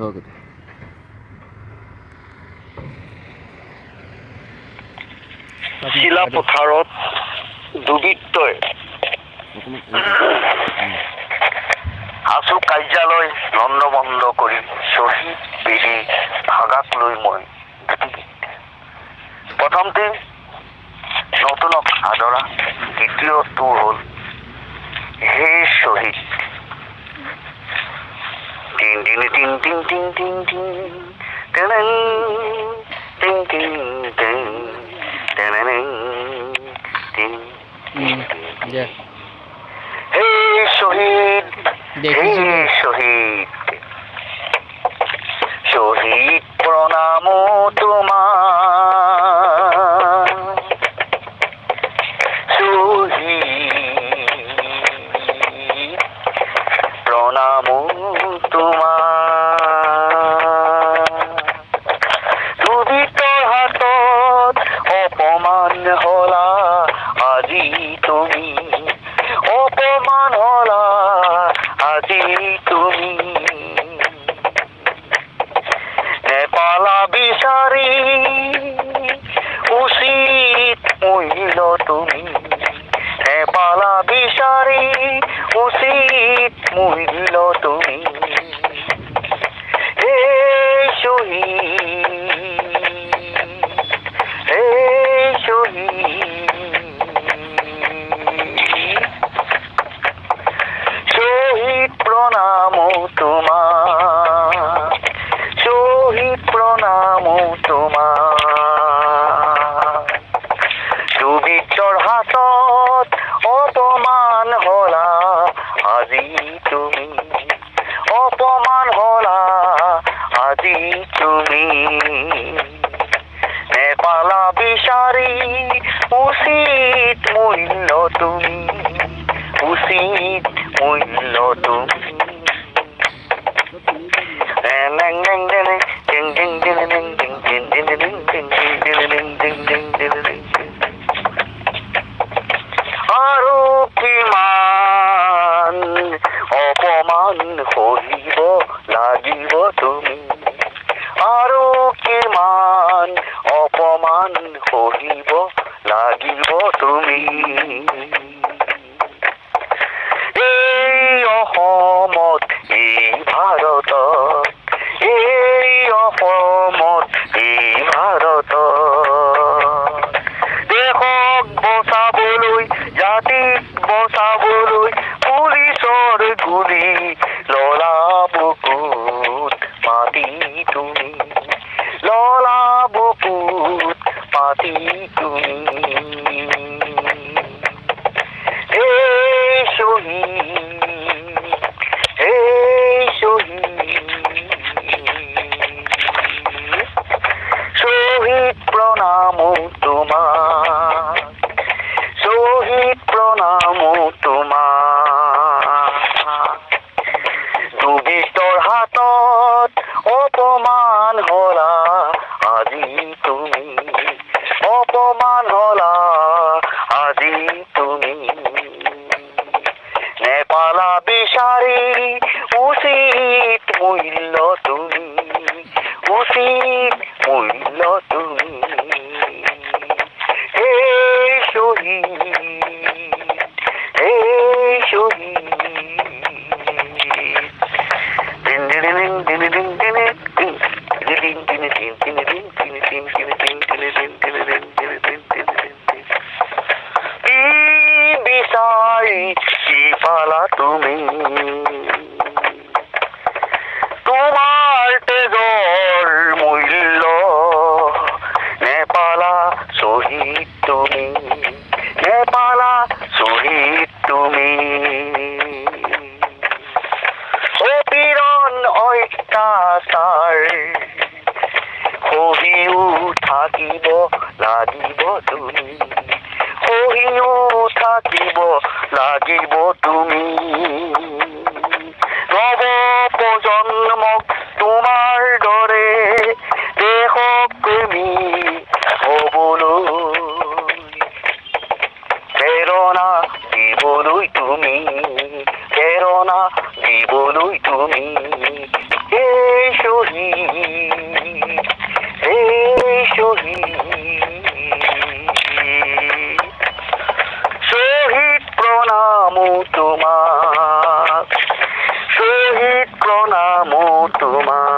ধৰক চিলা পথাৰত দুৰ্বৃত্তই আছু কাৰ্যালয় লণ্ডভণ্ড কৰি শ্বহীদ বেদী ভাগাক লৈ মই প্ৰথমতে নতুনক আদৰা, দ্বিতীয়টো হ'ল হে শ্বহীদ। টিং টিং টিং টিং টিং টিং টিং টেনেং টিং টিং টিং টেনেং টিং হে শ্বহীদ, হে শ্বহীদ, শ্বহীদ প্ৰণাম তোমাৰ, শ্বহীদ প্ৰণাম তোমাৰ। দুৰ্বৃত্তৰ হাতত অপমান হলা আজি তুমি, অপমান হলা আজি তুমি, নেপালা বিচাৰি উচিত মূল্য তুমি, নেপালা বিচাৰি উচিত মূল্য তুমি। হে শ্বহীদ, হে শ্বহীদ, শ্বহীদ প্ৰণাম তোমাৰ, শ্বহীদ প্ৰণাম তোমাৰ। দুৰ্বৃত্তৰ হাতত অপমান হলা আজি তুমি, অপমান হলা আজি তুমি, নেপালা বিচাৰি উচিত মূল্য তুমি, উচিত মূল্য তুমি। আৰু কিমান অপমান সহিব লাগিব তুমি, আৰু কিমান অপমান সহিব লাগিব তুমি। এই অসমত, এই ভাৰতত, এই অসমত, এই ভাৰতত দেশক বচাবলৈ, জাতিক বচাবলৈ পুলিচৰ গুলি ললা বুকুত মাতি তুমি, ললা বুকুত মাতি তুমি। হে শ্বহীদ, হে শ্বহীদ, শ্বহীদ প্ৰণাম তোমাৰ, শ্বহীদ প্ৰণাম তোমাৰ। দুৰ্বৃত্তৰ হাতত অপমান হলা আজি তুমি, অপমান হলা আজি তুমি, নেপালা বিচাৰি উচিত মূল্য তুমি, উচিত মূল্য তুমি। হে শ্বহীদ, হে শ্বহীদ। কি বিচাৰি কি পালা তুমি, তোমাৰ তেজৰ মূল্য নেপালা শ্বহীদ তুমি, নেপালা শ্বহীদ তুমি। অপীড়ন অত্যাচাৰ সহিও থাকিব লাগিব তুমি, সহিও থাকিব লাগিব তুমি। নৱ প্ৰজন্মক তোমাৰ দৰে দেশক প্ৰেমী হ'বলৈ প্ৰেৰণা দিবলৈ তুমি, প্ৰেৰণা দিবলৈ তুমি। হে শহীদ, হে শহীদ। শহীদ প্ৰণাম তোমাক, শহীদ প্ৰণাম তোমাক।